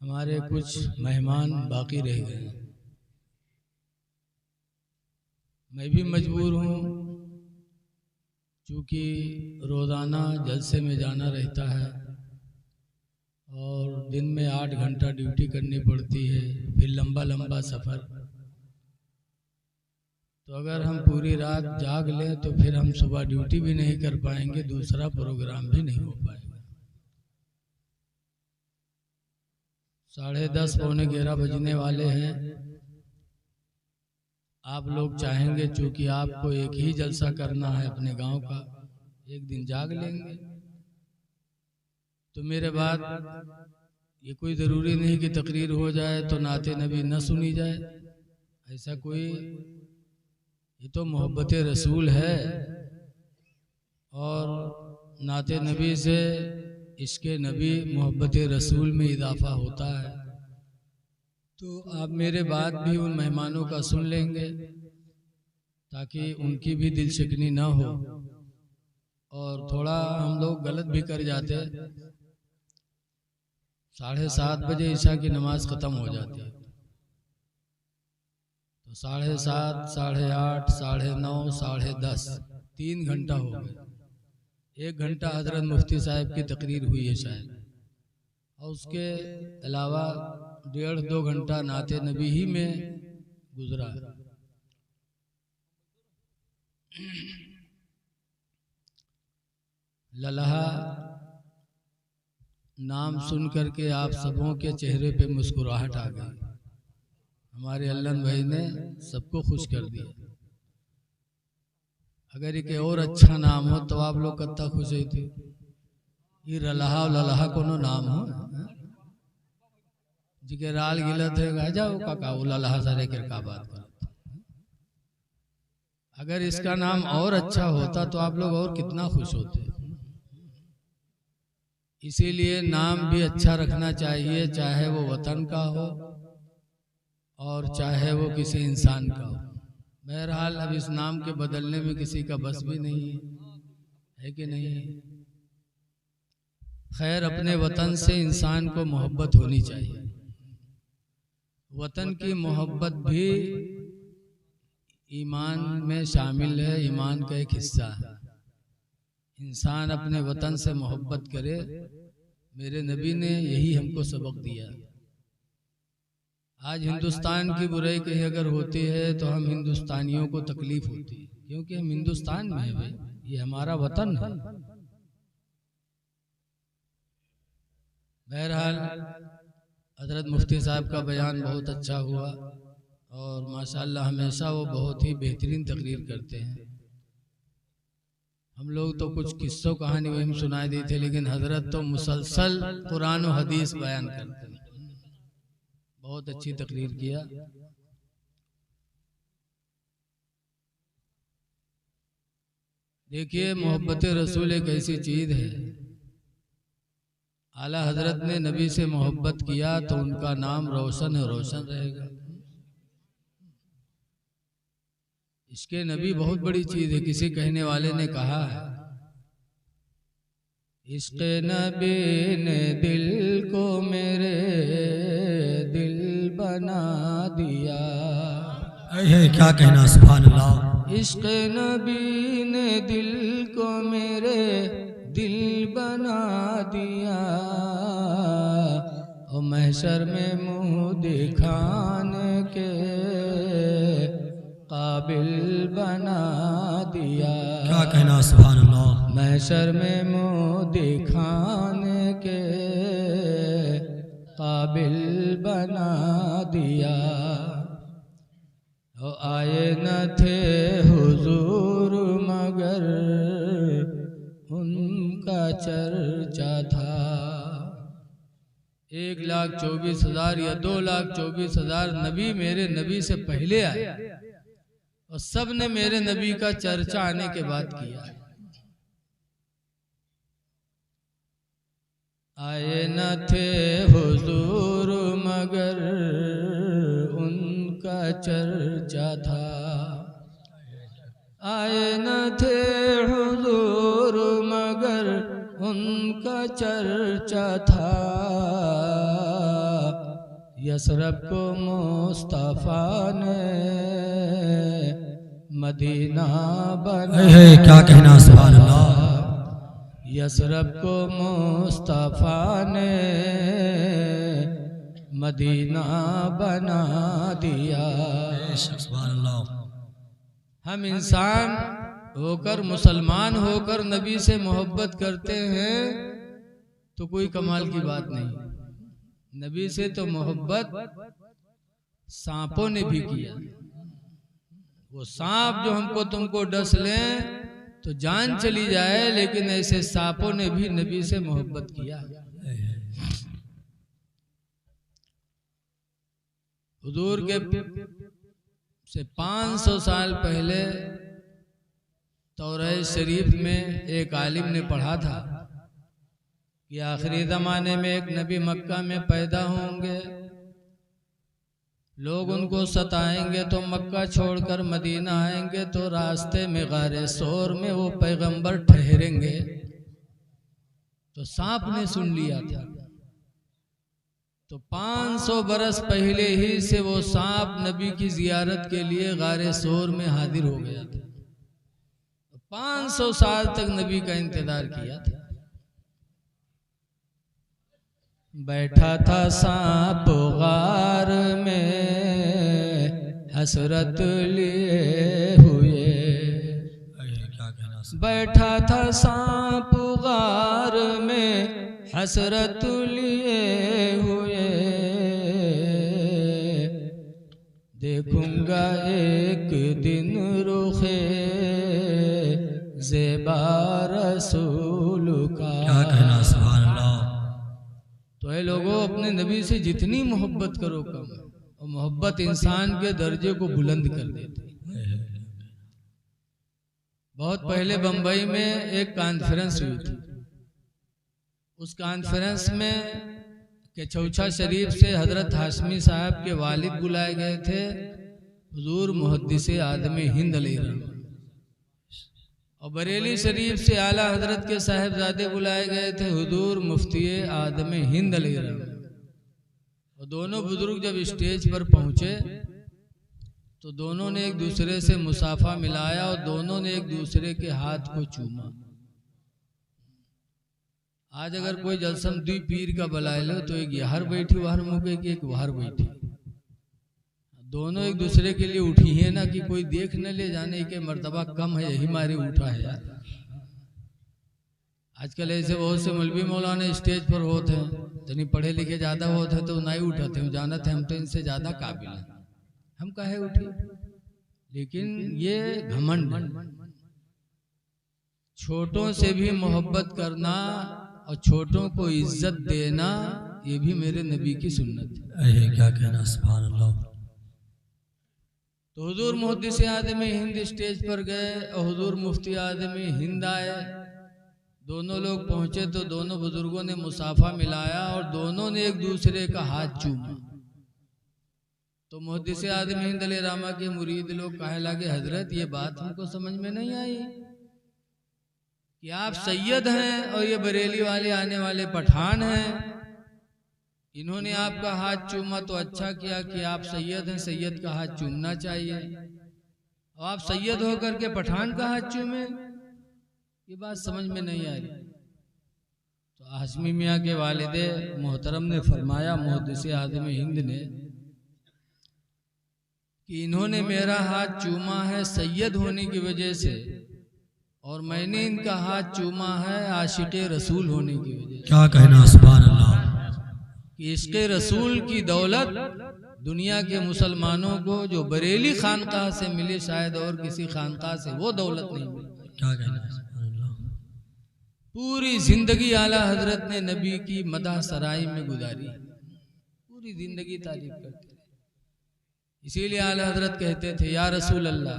हमारे कुछ मेहमान बाकी रह गए। मैं भी मजबूर हूँ, क्योंकि रोज़ाना जलसे में जाना रहता है और दिन में 8 घंटा ड्यूटी करनी पड़ती है, फिर लंबा लंबा सफ़र। तो अगर हम पूरी रात जाग लें तो फिर हम सुबह ड्यूटी भी नहीं कर पाएंगे, दूसरा प्रोग्राम भी नहीं हो पाएगा। 10:30 पौने 11 बजने वाले हैं। आप लोग चाहेंगे चूंकि आपको एक ही जलसा करना है अपने गांव का, एक दिन जाग लेंगे। तो मेरे बाद ये कोई ज़रूरी नहीं कि तकरीर हो जाए तो नाते नबी न सुनी जाए, ऐसा कोई, ये तो मोहब्बत रसूल है और नाते नबी से इश्क़ नबी मोहब्बत रसूल में इजाफा होता है। तो आप मेरे बाद भी उन मेहमानों का सुन लेंगे ताकि उनकी भी दिल शिकनी ना हो। और थोड़ा हम लोग गलत भी कर जाते, 7:30 बजे ईशा की नमाज ख़त्म हो जाती है, तो 7:30, 8:30, 9:30, 10:30 3 घंटा हो गए। 1 घंटा हजरत मुफ्ती साहब की तकरीर हुई है शायद, और उसके अलावा 1.5-2 घंटा नाते नबी ही में गुजरा है। ललहा नाम सुन करके आप सबों के चेहरे पे मुस्कुराहट आ गई। हमारे अल्लन भाई ने सबको खुश कर दिया। अगर एक और अच्छा नाम हो तो आप लोग कत्ता खुश हुई थी। ये ललहा कोनो नाम हो जिके राल गिलत है गा जाओ काका वो ललहा सारे का बात कर। अगर इसका नाम और अच्छा होता तो आप लोग और कितना खुश होते। इसीलिए नाम भी अच्छा रखना चाहिए, चाहे वो वतन का हो और चाहे वो किसी इंसान का हो। बहरहाल अब इस नाम के बदलने में किसी का बस भी नहीं है कि नहीं। खैर, अपने वतन से इंसान को मोहब्बत होनी चाहिए। वतन की मोहब्बत भी ईमान में शामिल है, ईमान का एक हिस्सा है। इंसान अपने वतन से मोहब्बत करे, मेरे नबी ने यही हमको सबक दिया। आज हिंदुस्तान की बुराई कहीं अगर होती है तो हम हिंदुस्तानियों को तकलीफ होती है, क्योंकि हम हिंदुस्तान में हैं भाई, ये हमारा वतन है। बहरहाल हजरत मुफ्ती साहब का बयान बहुत अच्छा हुआ और माशाअल्लाह हमेशा वो बहुत ही बेहतरीन तकरीर करते हैं। हम लोग तो कुछ किस्सों कहानी वही सुनाई दी थे, लेकिन हजरत तो मुसलसल कुरान और हदीस बयान करते हैं। बहुत अच्छी तकरीर किया। देखिए, मोहब्बत रसूल एक ऐसी चीज है, आला हजरत ने नबी से मोहब्बत किया तो उनका नाम रोशन है, रोशन रहेगा। इसके नबी बहुत बड़ी चीज है। किसी कहने वाले ने कहा है, इश्क़ नबी ने दिल को मेरे दिल बना दिया। क्या कहना, सुभान अल्लाह। इश्क़ नबी ने दिल को मेरे दिल बना दिया, और महशर में मुँह दिखाने के काबिल बना दिया। क्या कहना, सुभान अल्लाह। महशर में मुँह दिखाने के काबिल बना दिया। और आए न थे हुजूर मगर उनका चर्चा था। 1,24,000 या 2,24,000 नबी मेरे नबी से पहले आए और सब ने मेरे नबी का चर्चा आने के बाद किया। आए न थे हुजूर मगर उनका चर्चा था। आए न थे हुजूर मगर उनका चर्चा था। यसरब को मुस्तफा ने मदीना बना क्या कहना सुभान अल्लाह। यसरब को मुस्तफा ने मदीना बना दिया। सुभान अल्लाह। हम इंसान होकर, मुसलमान होकर नबी से मोहब्बत करते हैं तो कोई कमाल की बात नहीं। नबी से तो मोहब्बत सांपों ने भी किया। वो सांप जो हमको तुमको डस लें तो जान चली जाए, लेकिन ऐसे सांपों ने भी नबी से मोहब्बत किया। हुजूर के से 500 साल पहले तौरात शरीफ में एक आलिम ने पढ़ा था कि आखिरी ज़माने में एक नबी मक्का में पैदा होंगे, लोग उनको सताएंगे तो मक्का छोड़कर मदीना आएंगे तो रास्ते में गारे सोर में वो पैगंबर ठहरेंगे। तो सांप ने सुन लिया था। तो 500 बरस पहले ही से वो सांप नबी की जियारत के लिए गारे सोर में हाजिर हो गया था। 500 साल तक नबी का इंतजार किया था। बैठा था सांप गार में हसरत लिए हुए। बैठा था सांप गार में हसरत लिए हुए। देखूंगा एक दिन रुखे ज़ेबा रसूल का। क्या कहना सुभान अल्लाह। तो ऐ लोगों, अपने नबी से जितनी मोहब्बत करो कम, और मोहब्बत इंसान के दर्जे को बुलंद कर देती। बहुत पहले बंबई में एक कॉन्फ्रेंस हुई थी। उस कॉन्फ्रेंस में केचौछा शरीफ से हजरत हाशमी साहब के वालिद बुलाए गए थे, हुजूर मुहद्दिसे आदमे हिंद अलैहिर्रहमत। और बरेली शरीफ से आला हजरत के साहिबजादे बुलाए गए थे, हुजूर मुफ्ती आदमे हिंद अलैहिर्रहमत। और दोनों बुजुर्ग जब स्टेज पर पहुंचे तो दोनों ने एक दूसरे से मुसाफा मिलाया और दोनों ने एक दूसरे के हाथ को चूमा। आज अगर कोई जलसम दुई पीर का बुलाए लो तो एक यहर बैठी वहर मुके की, एक वहर बैठी, दोनों एक दूसरे के लिए उठी है ना कि कोई देख न ले जाने के मर्तबा कम है, यही मारे उठा है यार। आजकल ऐसे बहुत से मौलवी मौलाना स्टेज पर होते हैं, यानी पढ़े लिखे ज्यादा होते हैं तो नहीं उठाते हैं, जानते हैं हम तो इनसे ज्यादा काबिल हैं, हम काहे उठे। लेकिन ये घमंड, छोटों से भी मोहब्बत करना और छोटों को इज्जत देना, ये भी मेरे नबी की सुन्नत है। क्या कहना सुभान अल्लाह। तो हुजूर मुहद्दिसे आदमे हिंद स्टेज पर गए और हुजूर मुफ्ती आदमे हिंद आए। दोनों लोग पहुंचे तो दोनों बुजुर्गों ने मुसाफा मिलाया और दोनों ने एक दूसरे का हाथ चूमा। तो मुहद्दिसे आदमे हिंद अलैहिर्रहमत के मुरीद लोग कहने लगे, हजरत ये बात हमको समझ में नहीं आई कि आप सैयद हैं और ये बरेली वाले आने वाले पठान हैं। इन्होंने आपका हाथ चूमा तो अच्छा किया कि आप सैयद हैं, सैयद का हाथ चूमना चाहिए। और आप सैयद होकर के पठान का हाथ चूमे, ये बात समझ में नहीं आ रही। तो हाशमी मियाँ के वालिदे मोहतरम ने फरमाया, मुहद्दिसे आदमे हिंद ने, कि इन्होंने मेरा हाथ चूमा है सैयद होने की वजह से और मैंने इनका हाथ चूमा है आशिक़े रसूल होने की वजह से। क्या कहना सुभान अल्लाह। कि इश्क़े रसूल की दौलत दुनिया के मुसलमानों को जो बरेली खानकाह से मिले, शायद और किसी खानकाह से वो दौलत नहीं मिली। क्या कहना सुभान अल्लाह। पूरी जिंदगी आला हजरत ने नबी की मदह सराई में गुजारी, पूरी जिंदगी तारीफ करते थे। इसीलिए आला हजरत कहते थे, या रसूल अल्लाह,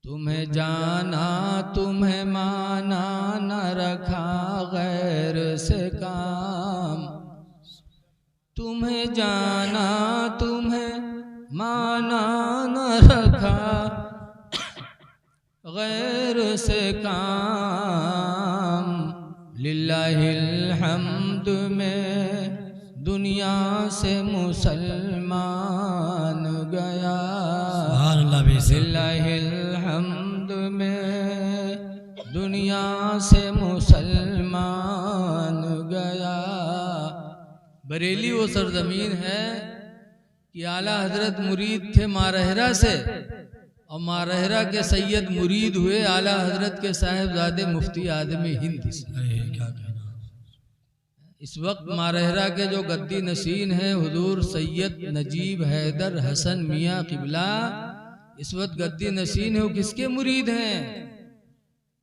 तुम्हें जाना तुम्हें माना न रखा गैर से काम। तुम्हें जाना तुम्हें माना न रखा गैर से काम। लिल्लाहिल हम्द में दुनिया से मुसलमान गया, सुभान अल्लाह बेशक। लिल्लाहिल हम्द में दुनिया से मुसलमान गया। बरेली वो सरजमीन है कि आला हजरत मुरीद थे मारहरा से, और मारहरा के सैयद मुरीद हुए आला हजरत के साहिबजादे मुफ्ती आदमी हिंद से। क्या कहना। इस वक्त मारहरा के जो गद्दी नशीन हैं हुजूर सैयद नजीब हैदर हसन मियाँ किबला, इस वक्त गद्दी नशीन है, वो किसके मुरीद हैं?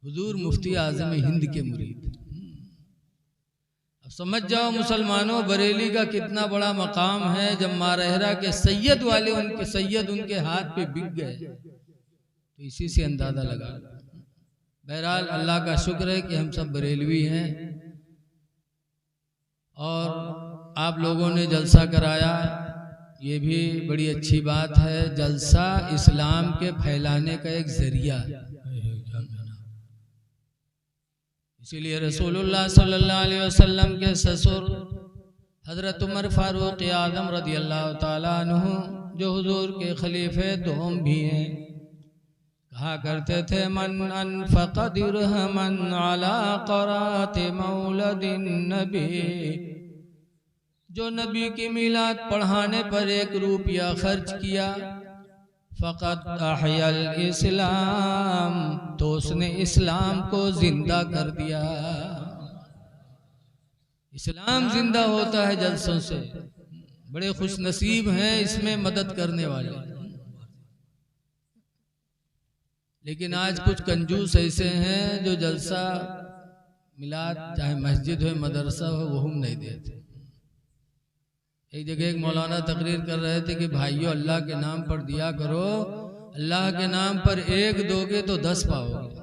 हुजूर मुफ्ती आजम हिंद के मुरीद। अब समझ जाओ मुसलमानों, बरेली का कितना बड़ा मकाम है। जब मारहरा के सैयद वाले उनके सैयद उनके हाथ पे बिक गए, तो इसी से अंदाजा लगा। बहरहाल अल्लाह का शुक्र है कि हम सब बरेलवी हैं, और आप लोगों ने जलसा कराया, ये भी बड़ी अच्छी बात है। जलसा इस्लाम के फैलाने का एक जरिया है। इसीलिए रसूलुल्लाह सल्लल्लाहु अलैहि वसल्लम के ससुर हजरत उमर फारूक आजम रदियल्लाहु ताला अन्हु, जो हुजूर के खलीफे दोम भी हैं, कहा करते थे, मन अनफक़ दिरहमन अला क़रात मौलदिन नबी, जो नबी की मिलाद पढ़ाने पर 1 रुपया खर्च किया, फ़क़त अहयल इस्लाम, तो उसने इस्लाम को जिंदा कर दिया। इस्लाम जिंदा होता है जलसों से। बड़े खुश नसीब हैं इसमें मदद करने वाले। लेकिन आज कुछ कंजूस ऐसे हैं जो जलसा मिलाद, चाहे मस्जिद हो मदरसा हो, वो हम नहीं देते। एक जगह एक मौलाना तकरीर कर रहे थे कि भाइयों अल्लाह के नाम पर दिया करो, अल्लाह के नाम पर 1 दोगे तो 10 पाओगे।